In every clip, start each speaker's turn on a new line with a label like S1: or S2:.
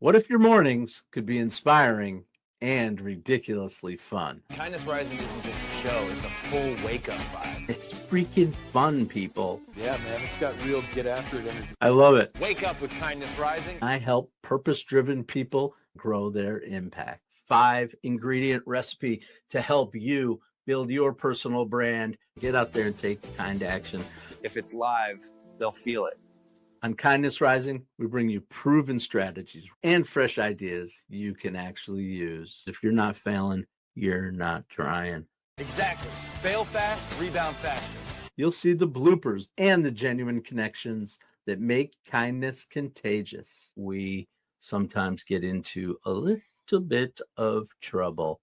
S1: What if your mornings could be inspiring and ridiculously fun?
S2: Kindness Rising isn't just a show, it's a full wake-up vibe.
S1: It's freaking fun, people.
S3: Yeah, man, it's got real get after it energy.
S1: I love it.
S2: Wake up with Kindness Rising.
S1: I help purpose-driven people grow their impact. 5-ingredient recipe to help you build your personal brand. Get out there and take kind action.
S2: If it's live, they'll feel it.
S1: On Kindness Rising, we bring you proven strategies and fresh ideas you can actually use. If you're not failing, you're not trying.
S2: Exactly. Fail fast, rebound faster.
S1: You'll see the bloopers and the genuine connections that make kindness contagious. We sometimes get into a little bit of trouble.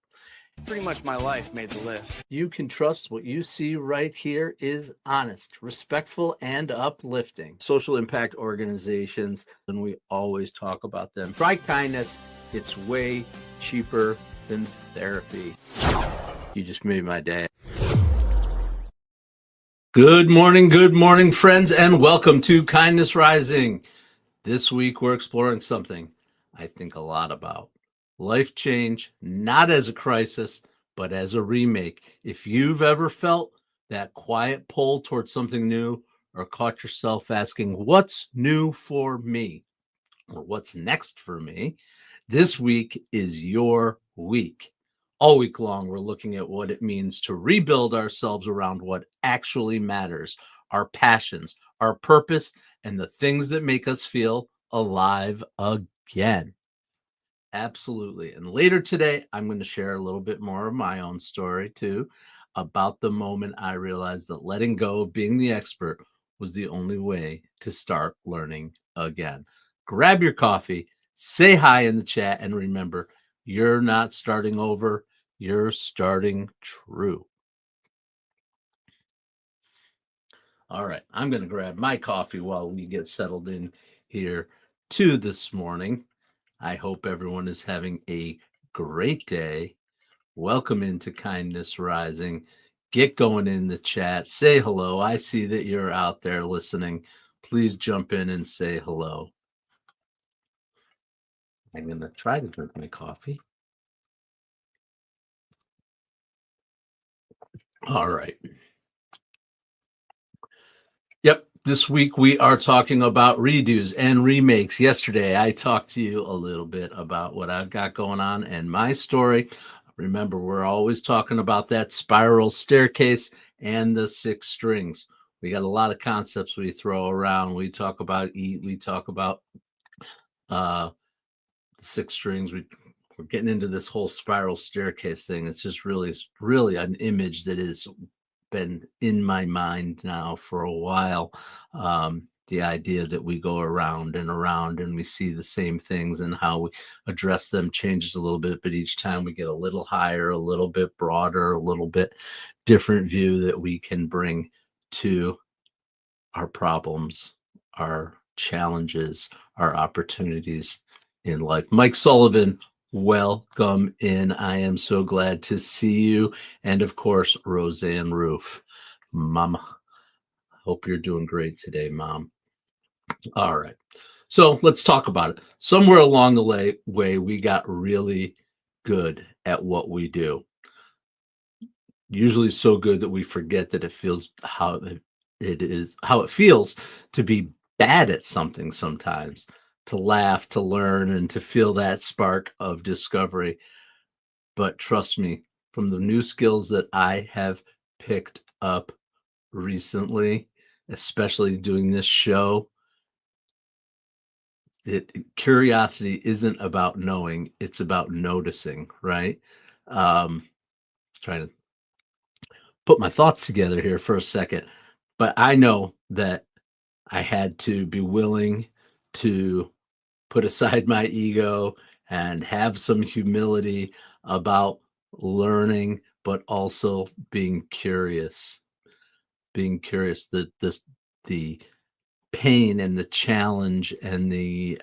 S2: Pretty much my life made the list.
S1: You can trust what you see right here is honest, respectful, and uplifting. Social impact organizations, and we always talk about them. Try kindness. It's way cheaper than therapy. You just made my day. Good morning, friends, and welcome to Kindness Rising. This week, we're exploring something I think a lot about. Life change, not as a crisis, but as a remake. If you've ever felt that quiet pull towards something new or caught yourself asking, what's new for me? Or what's next for me? This week is your week. All week long, we're looking at what it means to rebuild ourselves around what actually matters, our passions, our purpose, and the things that make us feel alive again. Absolutely. And later today, I'm going to share a little bit more of my own story too, about the moment I realized that letting go of being the expert was the only way to start learning again. Grab your coffee, say hi in the chat, and remember, you're not starting over, you're starting true. All right, I'm going to grab my coffee while we get settled in here too this morning. I hope everyone is having a great day. Welcome into Kindness Rising. Get going in the chat. Say hello. I see that you're out there listening. Please jump in and say hello. I'm going to try to drink my coffee. All right. Yep. This week we are talking about redos and remakes. Yesterday I talked to you a little bit about what I've got going on and my story. Remember, we're always talking about that spiral staircase and the 6 strings. We got a lot of concepts we throw around. We talk about we talk about the 6 strings. We're getting into this whole spiral staircase thing. It's just really an image that has been in my mind now for a while. The idea that we go around and we see the same things, and how we address them changes a little bit, but each time we get a little higher, a little bit broader, a little bit different view that we can bring to our problems, our challenges, our opportunities in life. Mike Sullivan, welcome in. I am so glad to see you. And of course, Roseanne Rouff. Mama, hope you're doing great today, Mom. All right. So let's talk about it. Somewhere along the way, we got really good at what we do. Usually so good that we forget that it feels how it feels to be bad at something sometimes. To laugh, to learn, and to feel that spark of discovery. But trust me, from the new skills that I have picked up recently, especially doing this show, curiosity isn't about knowing, it's about noticing, right? Trying to put my thoughts together here for a second. But I know that I had to be willing to put aside my ego and have some humility about learning, but also being curious. The pain and the challenge and the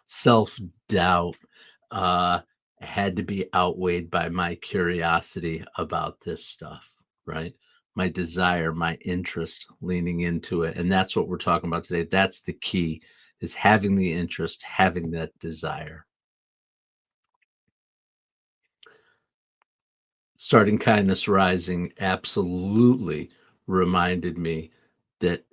S1: self-doubt had to be outweighed by my curiosity about this stuff, right? My desire, my interest leaning into it. And that's what we're talking about today. That's the key, is having the interest, having that desire. Starting Kindness Rising absolutely reminded me that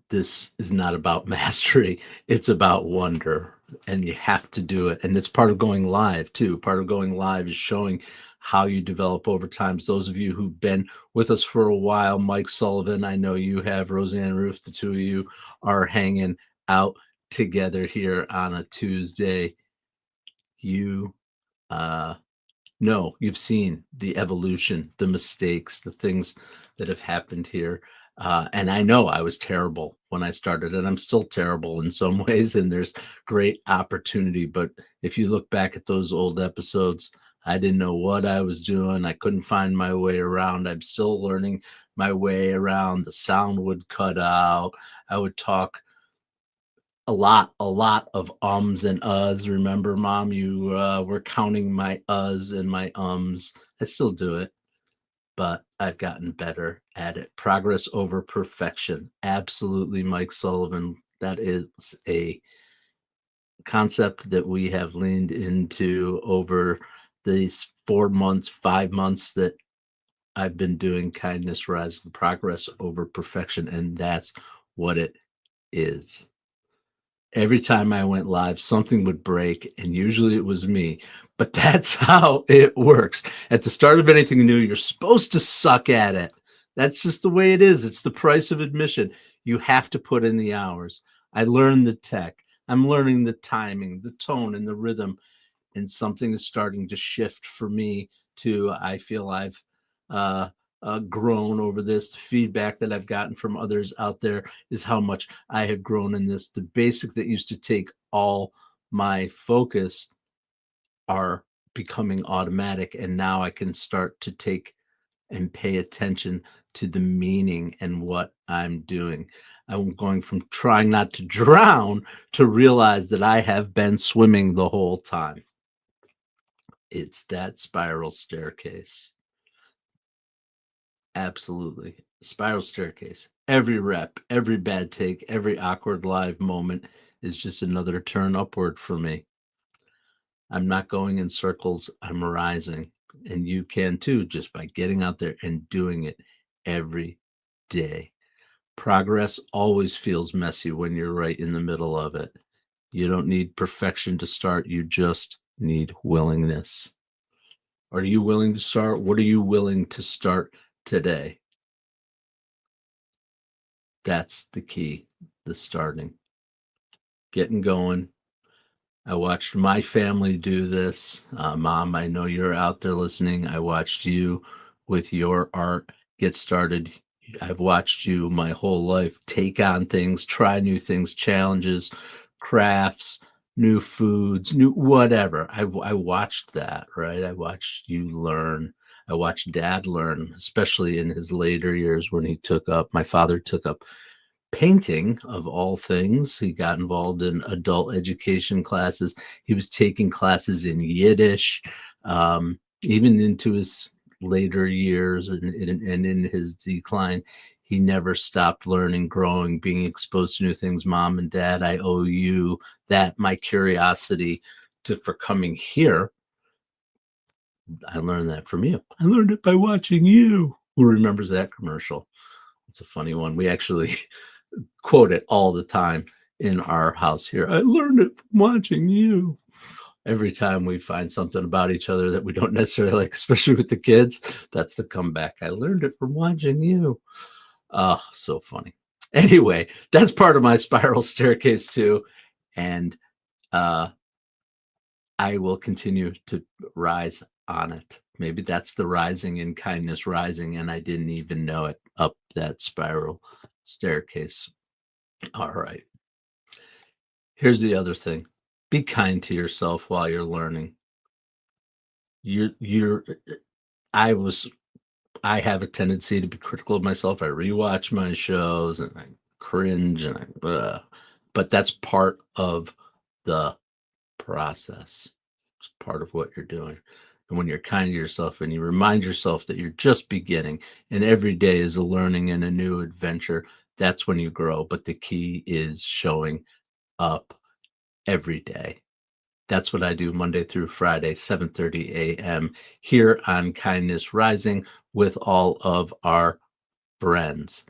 S1: this is not about mastery. It's about wonder, and you have to do it. And it's part of going live too. Part of going live is showing how you develop over time. So those of you who've been with us for a while, Mike Sullivan, I know you have, Roseanne Rouff, the two of you are hanging out together here on a Tuesday. You no, you've seen the evolution, the mistakes, the things that have happened here. And I know I was terrible when I started, and I'm still terrible in some ways, and there's great opportunity. But if you look back at those old episodes, I didn't know what I was doing. I couldn't find my way around. I'm still learning my way around. The sound would cut out. I would talk a lot of ums and uhs. Remember, Mom, you were counting my uhs and my ums. I still do it, but I've gotten better at it. Progress over perfection. Absolutely, Mike Sullivan. That is a concept that we have leaned into over these 4 months, 5 months that I've been doing Kindness Rising. Progress over perfection. And that's what it is. Every time I went live, something would break, and usually it was me. But that's how it works. At the start of anything new, you're supposed to suck at it. That's just the way it is. It's the price of admission. You have to put in the hours. I learned the tech. I'm learning the timing, the tone, and the rhythm, and something is starting to shift for me too. I feel I've uh, grown over this. The feedback that I've gotten from others out there is how much I have grown in this. The basic that used to take all my focus are becoming automatic, and now I can start to take and pay attention to the meaning and what I'm doing. I'm going from trying not to drown to realize that I have been swimming the whole time. It's that spiral staircase. Absolutely. Spiral staircase. Every rep, every bad take, every awkward live moment is just another turn upward for me. I'm not going in circles, I'm rising. And you can too, just by getting out there and doing it every day. Progress always feels messy when you're right in the middle of it. You don't need perfection to start, you just need willingness. Are you willing to start? What are you willing to start today? That's the key, the starting, getting going. I watched my family do this. Mom, I know you're out there listening. I watched you with your art get started. I've watched you my whole life take on things, try new things, challenges, crafts, new foods, new whatever. I watched that, right? I watched you learn. I watched Dad learn, especially in his later years when my father took up painting of all things. He got involved in adult education classes. He was taking classes in Yiddish, even into his later years and in his decline. He never stopped learning, growing, being exposed to new things. Mom and Dad, I owe you that. My curiosity for coming here, I learned that from you. I learned it by watching you. Who remembers that commercial? It's a funny one. We actually quote it all the time in our house here. I learned it from watching you. Every time we find something about each other that we don't necessarily like, especially with the kids, that's the comeback. I learned it from watching you. Oh, so funny. Anyway, that's part of my spiral staircase too. And I will continue to rise on it. Maybe that's the rising in kindness rising, and I didn't even know it, up that spiral staircase. All right. Here's the other thing. Be kind to yourself while you're learning. You're I have a tendency to be critical of myself. I rewatch my shows and I cringe but that's part of the process. It's part of what you're doing. And when you're kind to yourself and you remind yourself that you're just beginning and every day is a learning and a new adventure, that's when you grow. But the key is showing up every day. That's what I do Monday through Friday, 7:30 a.m. here on Kindness Rising with all of our friends.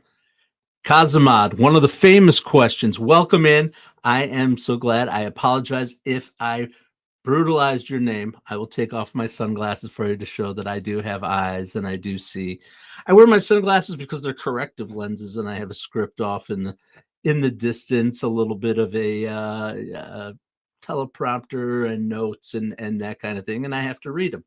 S1: Kazimad, one of the famous questions. Welcome in. I am so glad. I apologize if I brutalized your name. I will take off my sunglasses for you to show that I do have eyes and I do see. I wear my sunglasses because they're corrective lenses, and I have a script off in the distance, a little bit of a teleprompter and notes and that kind of thing, and I have to read them.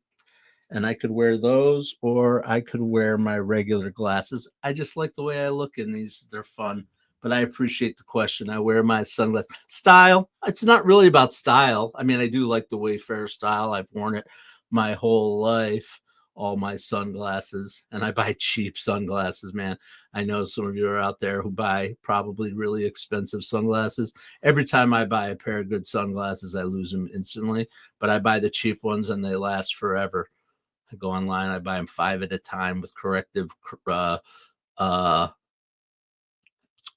S1: And I could wear those, or I could wear my regular glasses. I just like the way I look in these. They're fun. But I appreciate the question. I wear my sunglasses. Style, it's not really about style. I mean, I do like the Wayfarer style. I've worn it my whole life, all my sunglasses, and I buy cheap sunglasses, man. I know some of you are out there who buy probably really expensive sunglasses. Every time I buy a pair of good sunglasses, I lose them instantly, but I buy the cheap ones and they last forever. I go online, I buy them 5 at a time with corrective uh,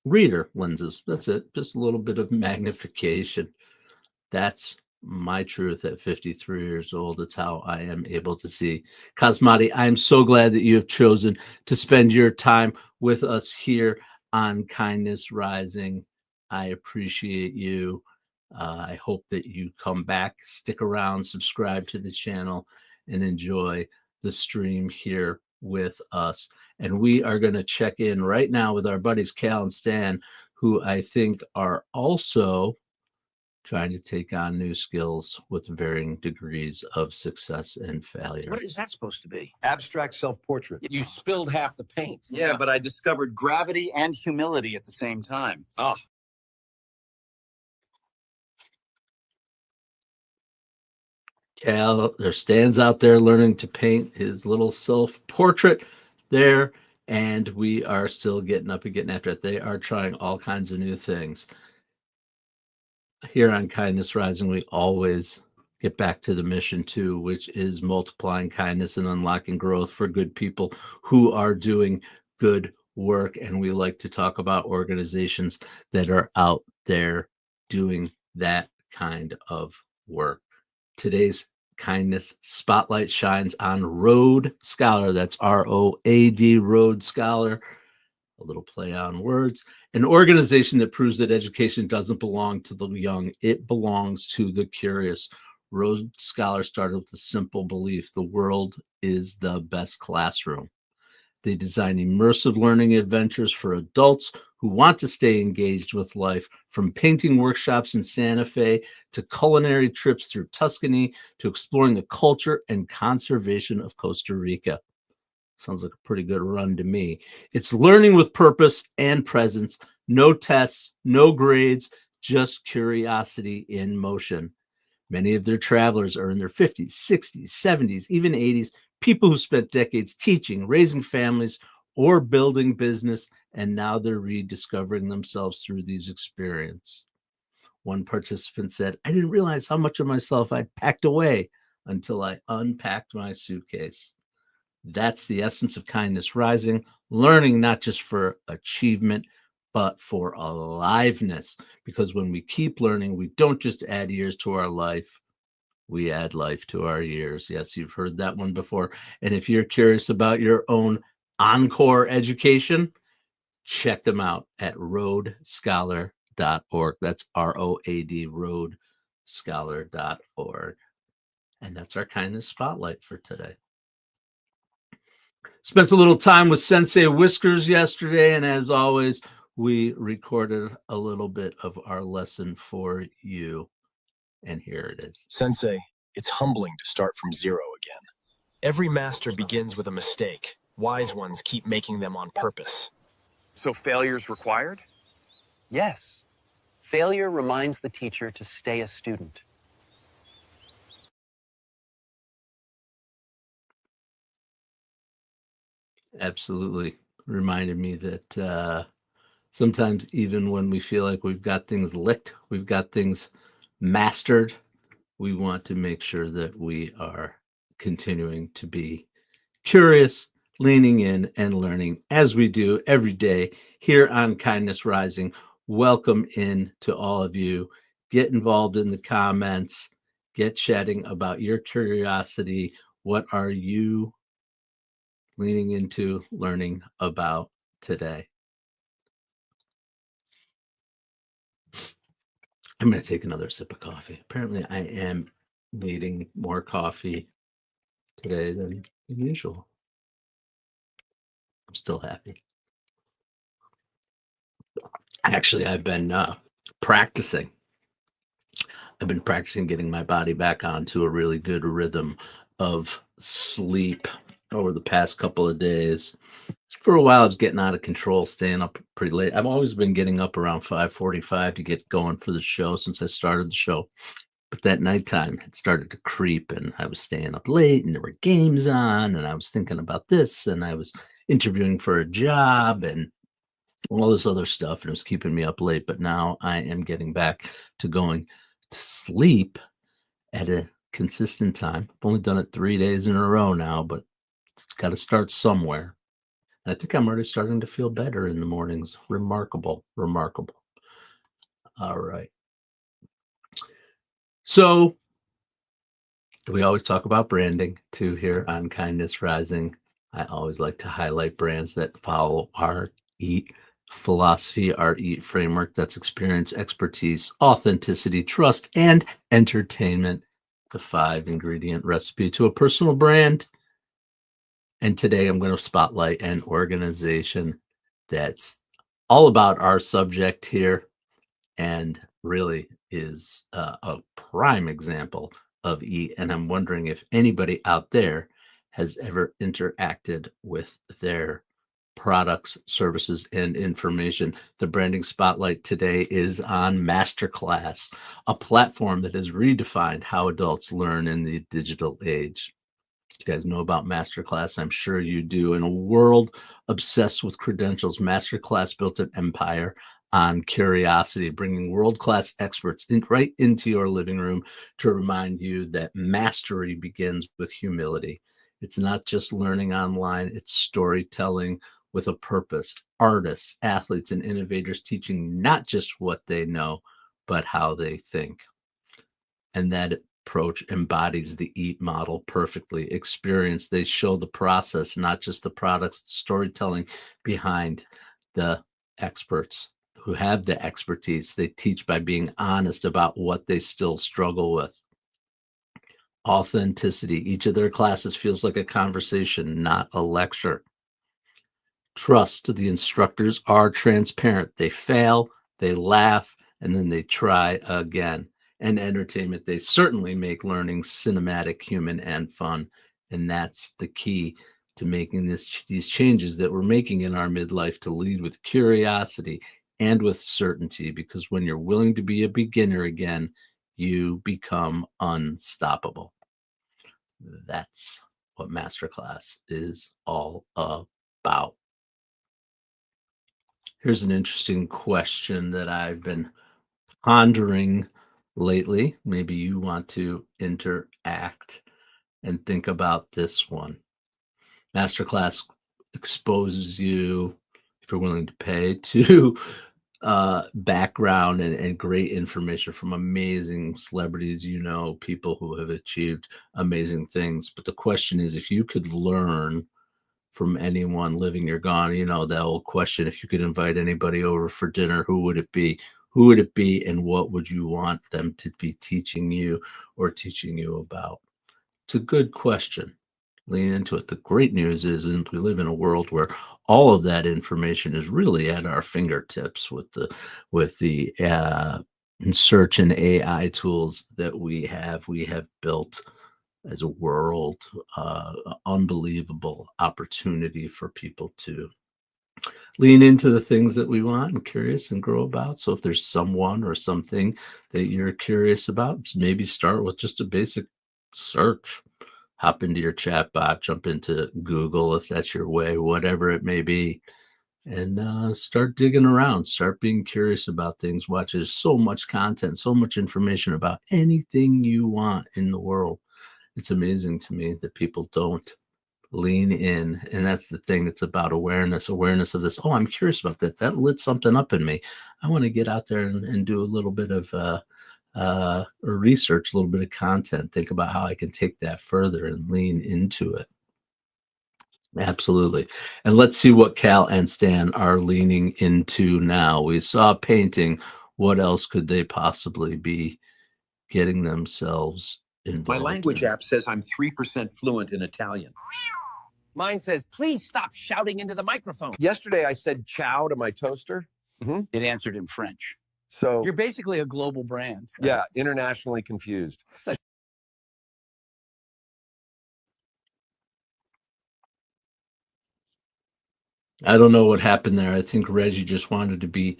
S1: reader lenses. That's it. Just a little bit of magnification. That's my truth at 53 years old. It's how I am able to see. Cosmati, I am so glad that you have chosen to spend your time with us here on Kindness Rising. I appreciate you. I hope that you come back, stick around, subscribe to the channel, and enjoy the stream here with us. And we are going to check in right now with our buddies Cal and Stan, who I think are also trying to take on new skills with varying degrees of success and failure.
S4: What is that supposed to be?
S3: Abstract self-portrait.
S4: You spilled half the paint.
S5: Yeah, but I discovered gravity and humility at the same time.
S4: Oh,
S1: Cal, there stands out there learning to paint his little self-portrait there, and we are still getting up and getting after it. They are trying all kinds of new things. Here on Kindness Rising, we always get back to the mission too, which is multiplying kindness and unlocking growth for good people who are doing good work. And we like to talk about organizations that are out there doing that kind of work. Today's Kindness Spotlight shines on Road Scholar. That's ROAD, Road Scholar. A little play on words. An organization that proves that education doesn't belong to the young, it belongs to the curious. Road Scholar started with a simple belief: the world is the best classroom. They design immersive learning adventures for adults who want to stay engaged with life, from painting workshops in Santa Fe to culinary trips through Tuscany to exploring the culture and conservation of Costa Rica. Sounds like a pretty good run to me. It's learning with purpose and presence, no tests, no grades, just curiosity in motion. Many of their travelers are in their 50s, 60s, 70s, even 80s, people who spent decades teaching, raising families, or building business, and now they're rediscovering themselves through these experiences. One participant said, "I didn't realize how much of myself I'd packed away until I unpacked my suitcase." That's the essence of Kindness Rising, learning not just for achievement, but for aliveness. Because when we keep learning, we don't just add years to our life, we add life to our years. Yes, you've heard that one before. And if you're curious about your own encore education, check them out at roadscholar.org. That's ROAD, roadscholar.org. And that's our Kindness Spotlight for today. Spent a little time with Sensei Whiskers yesterday, and as always, we recorded a little bit of our lesson for you. And here it is.
S6: Sensei, it's humbling to start from zero again. Every master begins with a mistake. Wise ones keep making them on purpose.
S5: So failure's required?
S7: Yes. Failure reminds the teacher to stay a student.
S1: Absolutely. Reminded me that sometimes even when we feel like we've got things licked, we've got things mastered, we want to make sure that we are continuing to be curious, leaning in and learning, as we do every day here on Kindness Rising welcome in to all of you. Get involved in the comments, get chatting about your curiosity. What are you leaning into learning about today? I'm going to take another sip of coffee. Apparently, I am needing more coffee today than usual. I'm still happy. Actually, I've been practicing. I've been practicing getting my body back onto a really good rhythm of sleep over the past couple of days. For a while, I was getting out of control, staying up pretty late. I've always been getting up around 5:45 to get going for the show since I started the show. But that nighttime had started to creep, and I was staying up late, and there were games on, and I was thinking about this, and I was interviewing for a job, and all this other stuff, and it was keeping me up late. But now I am getting back to going to sleep at a consistent time. I've only done it 3 days in a row now, but it's got to start somewhere. And I think I'm already starting to feel better in the mornings. Remarkable, remarkable. All right. So we always talk about branding too here on Kindness Rising. I always like to highlight brands that follow our EAT philosophy, our EAT framework. That's experience, expertise, authenticity, trust, and entertainment. The 5-ingredient recipe to a personal brand. And today I'm going to spotlight an organization that's all about our subject here and really is a prime example of EAT. And I'm wondering if anybody out there has ever interacted with their products, services, and information. The branding spotlight today is on Masterclass, a platform that has redefined how adults learn in the digital age. You guys know about Masterclass? I'm sure you do. In a world obsessed with credentials, Masterclass built an empire on curiosity, bringing world-class experts right into your living room to remind you that mastery begins with humility. It's not just learning online, it's storytelling with a purpose. Artists, athletes, and innovators teaching not just what they know, but how they think. And that approach embodies the EAT model perfectly. Experience, they show the process, not just the products, the storytelling behind the experts who have the expertise. They teach by being honest about what they still struggle with. Authenticity, each of their classes feels like a conversation, not a lecture. Trust, the instructors are transparent. They fail, they laugh, and then they try again. And entertainment, they certainly make learning cinematic, human, and fun. And that's the key to making these changes that we're making in our midlife, to lead with curiosity and with certainty, because when you're willing to be a beginner again, you become unstoppable. That's what Masterclass is all about. Here's an interesting question that I've been pondering lately. Maybe you want to interact and think about this one. Masterclass exposes you, if you're willing to pay, to background and great information from amazing celebrities, people who have achieved amazing things. But the question is, if you could learn from anyone living or gone, that old question, if you could invite anybody over for dinner, who would it be? Who would it be, and what would you want them to be teaching you or teaching you about? It's a good question. Lean into it. The great news is we live in a world where all of that information is really at our fingertips with the search and AI tools that we have. We have built as a world, unbelievable opportunity for people to lean into the things that we want and curious and grow about. So if there's someone or something that you're curious about, maybe start with just a basic search. Hop into your chat bot, jump into Google if that's your way, whatever it may be, and start digging around, start being curious about things. Watch, there's so much content, so much information about anything you want in the world. It's amazing to me that people don't lean in. And that's the thing. It's about awareness of this. Oh, I'm curious about that. That lit something up in me. I want to get out there and do a little bit of research, a little bit of content, think about how I can take that further and lean into it. Absolutely. And let's see what Cal and Stan are leaning into now. We saw painting. What else could they possibly be getting themselves involved
S8: My language
S1: in?
S8: app says I'm 3% fluent in Italian.
S4: Mine says, please stop shouting into the microphone.
S3: Yesterday, I said ciao to my toaster.
S5: It answered in French.
S3: So,
S2: You're basically a global brand.
S3: yeah, internationally confused.
S1: I don't know what happened there. I think Reggie just wanted to be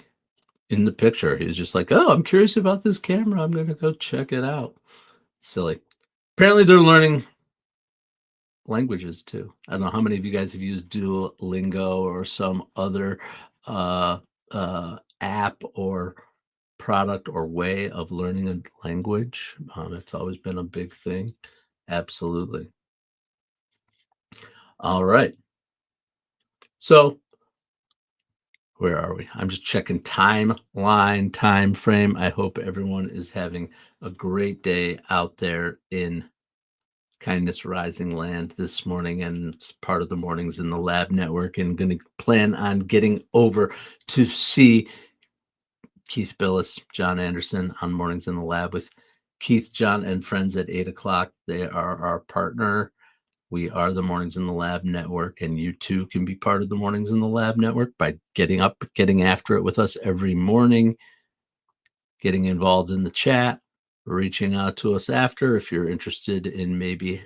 S1: in the picture. He was just like, oh, I'm curious about this camera. I'm going to go check it out. Silly. Apparently they're learning languages too. I don't know how many of you guys have used Duolingo or some other app or product or way of learning a language. It's always been a big thing. Absolutely. All right. So where are we? I'm just checking time frame. I hope everyone is having a great day out there in Kindness Rising Land this morning, and it's part of the Mornings in the Lab network, and going to plan on getting over to see Keith Billis, John Anderson on Mornings in the Lab with Keith, John, and friends at 8 o'clock. They are our partner. We are the Mornings in the Lab network, and you too can be part of the Mornings in the Lab network by getting up, getting after it with us every morning, getting involved in the chat, reaching out to us after if you're interested in maybe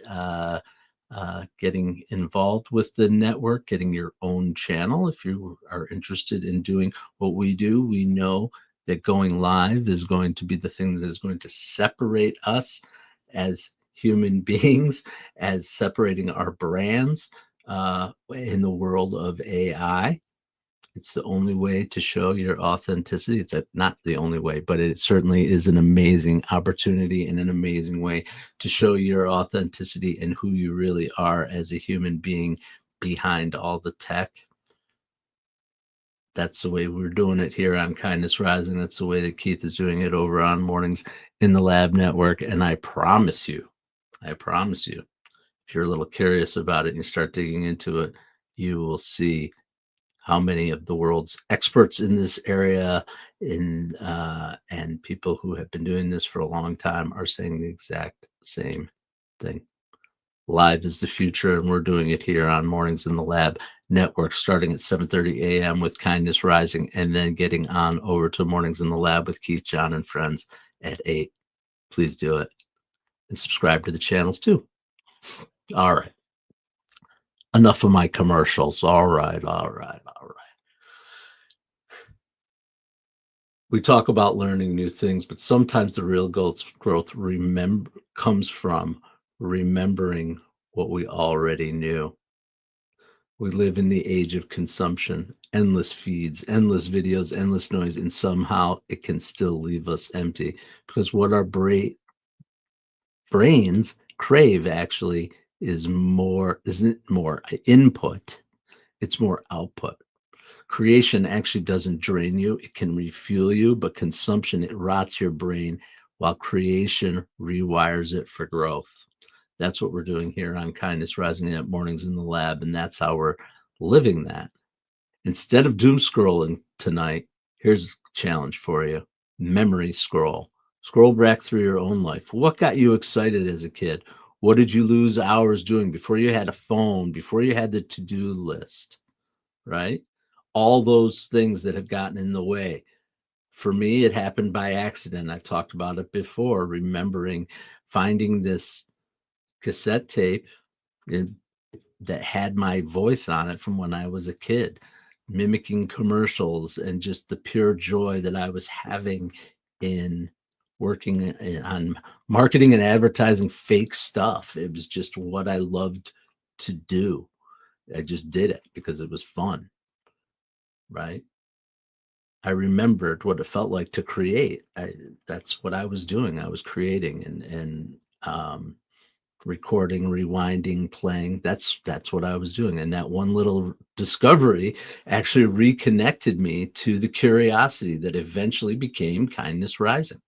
S1: getting involved with the network, getting your own channel. If you are interested in doing what we do, we know that going live is going to be the thing that is going to separate us as human beings, as separating our brands in the world of AI. It's the only way to show your authenticity. It's not the only way, but it certainly is an amazing opportunity and an amazing way to show your authenticity and who you really are as a human being behind all the tech. That's the way we're doing it here on Kindness Rising. That's the way that Keith is doing it over on Mornings in the Lab network. And I promise you, if you're a little curious about it and you start digging into it, you will see how many of the world's experts in this area and people who have been doing this for a long time are saying the exact same thing. Live is the future, and we're doing it here on Mornings in the Lab network, starting at 7:30 a.m. with Kindness Rising, and then getting on over to Mornings in the Lab with Keith, John, and friends at 8. Please do it. And subscribe to the channels too. All right. Enough of my commercials. All right. We talk about learning new things, but sometimes the real growth comes from remembering what we already knew. We live in the age of consumption, endless feeds, endless videos, endless noise, and somehow it can still leave us empty, because what our brains crave actually isn't more input, it's more output. Creation actually doesn't drain you, it can refuel you, but consumption, it rots your brain, while creation rewires it for growth. That's what we're doing here on Kindness Rising at Mornings in the Lab, and that's how we're living that. Instead of doom scrolling tonight, here's a challenge for you. Memory scroll. Scroll back through your own life. What got you excited as a kid? What did you lose hours doing before you had a phone, before you had the to-do list, right? All those things that have gotten in the way. For me, it happened by accident. I've talked about it before, remembering finding this cassette tape that had my voice on it from when I was a kid, mimicking commercials, and just the pure joy that I was having in working on marketing and advertising fake stuff. It was just what I loved to do. I just did it because it was fun. Right? I remembered what it felt like to create. That's what I was doing. I was creating and recording, rewinding, playing. That's what I was doing. And that one little discovery actually reconnected me to the curiosity that eventually became Kindness Rising.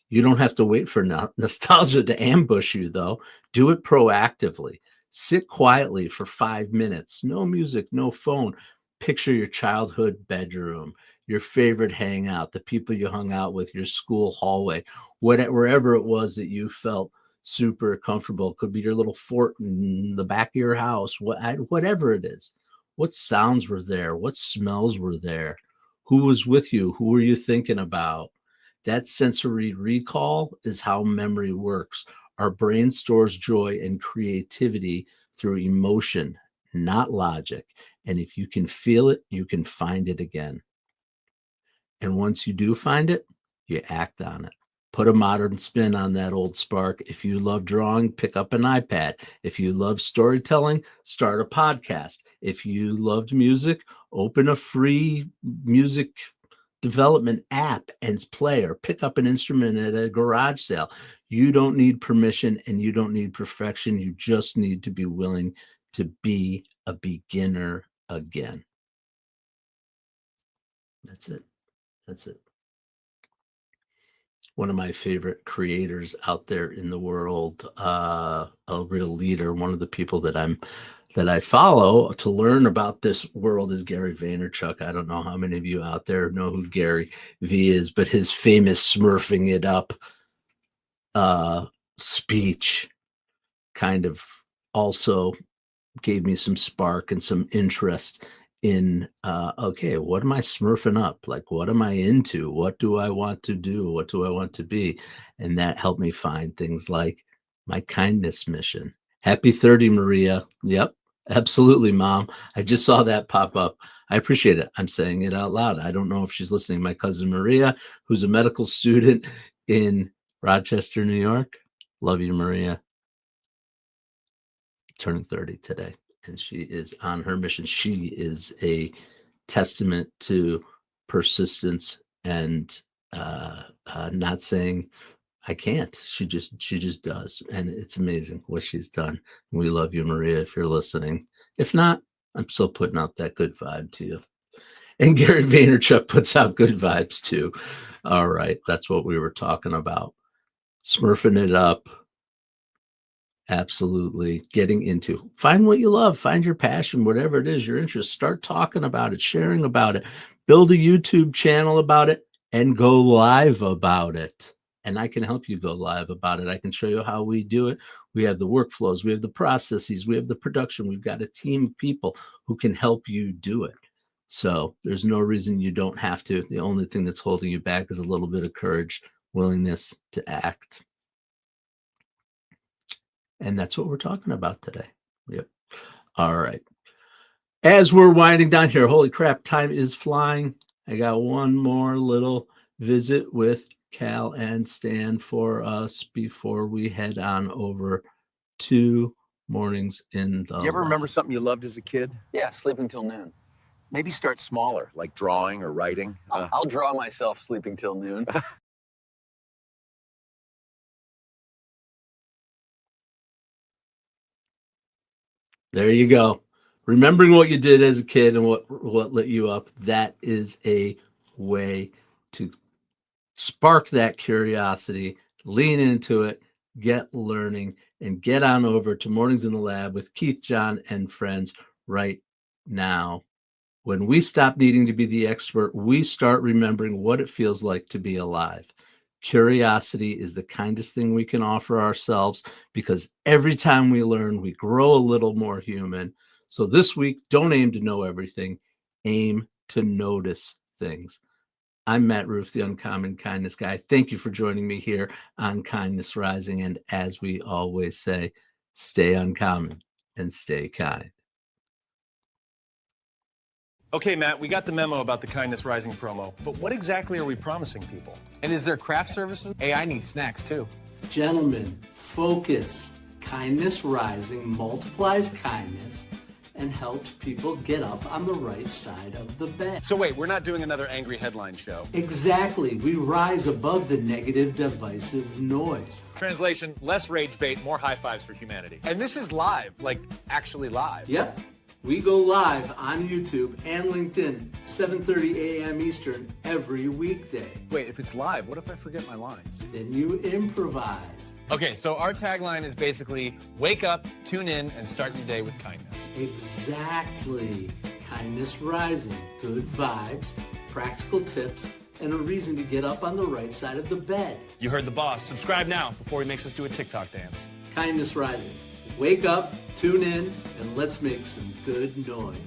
S1: You don't have to wait for nostalgia to ambush you, though. Do it proactively. Sit quietly for 5 minutes. No music, no phone. Picture your childhood bedroom, your favorite hangout, the people you hung out with, your school hallway, wherever it was that you felt super comfortable. It could be your little fort in the back of your house, whatever it is. What sounds were there? What smells were there? Who was with you? Who were you thinking about? That sensory recall is how memory works. Our brain stores joy and creativity through emotion, not logic. And if you can feel it, you can find it again. And once you do find it, you act on it. Put a modern spin on that old spark. If you love drawing, pick up an iPad. If you love storytelling, start a podcast. If you loved music, open a free music development app and play, or pick up an instrument at a garage sale. You don't need permission and you don't need perfection. You just need to be willing to be a beginner again. That's it. That's it. One of my favorite creators out there in the world, a real leader, one of the people that I follow to learn about this world is Gary Vaynerchuk. I don't know how many of you out there know who Gary V is, but his famous smurfing it up speech kind of also gave me some spark and some interest in okay, what am I smurfing up? Like, what am I into? What do I want to do? What do I want to be? And that helped me find things like my kindness mission. Happy 30, Maria. Yep, absolutely, Mom. I just saw that pop up. I appreciate it. I'm saying it out loud. I don't know if she's listening. My cousin Maria, who's a medical student in Rochester, New York. Love you, Maria. Turning 30 today. And she is on her mission. She is a testament to persistence and not saying I can't. She just does, and it's amazing what she's done. We love you, Maria, if you're listening. If not, I'm still putting out that good vibe to you. And Gary Vaynerchuk puts out good vibes too. All right, that's what we were talking about. Smurfing it up. Absolutely. Getting into, find what you love, find your passion, whatever it is, your interest, start talking about it, sharing about it, build a YouTube channel about it, and go live about it. And I can help you go live about it. I can show you how we do it. We have the workflows, we have the processes, we have the production. We've got a team of people who can help you do it. So there's no reason you don't have to. The only thing that's holding you back is a little bit of courage, willingness to act. And that's what we're talking about today. Yep. All right. As we're winding down here, holy crap, time is flying. I got one more little visit with Cal and Stan for us before we head on over to Mornings in the
S3: You ever remember
S1: Lab.
S3: something you loved as a kid?
S7: Yeah, sleeping till noon.
S3: Maybe start smaller, like drawing or writing.
S7: I'll draw myself sleeping till noon.
S1: There you go. Remembering what you did as a kid and what lit you up, that is a way to spark that curiosity, lean into it, get learning, and get on over to Mornings in the Lab with Keith, John, and friends right now. When we stop needing to be the expert, we start remembering what it feels like to be alive. Curiosity is the kindest thing we can offer ourselves, because every time we learn, we grow a little more human. So this week, don't aim to know everything, aim to notice things. I'm Matt Rouff, the Uncommon Kindness Guy. Thank you for joining me here on Kindness Rising. And as we always say, stay uncommon and stay kind.
S6: Okay, Matt, we got the memo about the Kindness Rising promo, but what exactly are we promising people?
S2: And is there craft services? Hey, I need snacks too.
S1: Gentlemen, focus. Kindness Rising multiplies kindness, and helps people get up on the right side of the bed.
S2: So wait, we're not doing another angry headline show.
S1: Exactly. We rise above the negative, divisive noise.
S2: Translation, less rage bait, more high fives for humanity. And this is live, like actually live.
S1: Yep. We go live on YouTube and LinkedIn, 7:30 a.m. Eastern every weekday.
S2: Wait, if it's live, what if I forget my lines?
S1: Then you improvise.
S2: Okay, so our tagline is basically wake up, tune in, and start your day with kindness.
S1: Exactly. Kindness rising, good vibes, practical tips, and a reason to get up on the right side of the bed.
S2: You heard the boss. Subscribe now before he makes us do a TikTok dance.
S1: Kindness rising. Wake up, tune in, and let's make some good noise.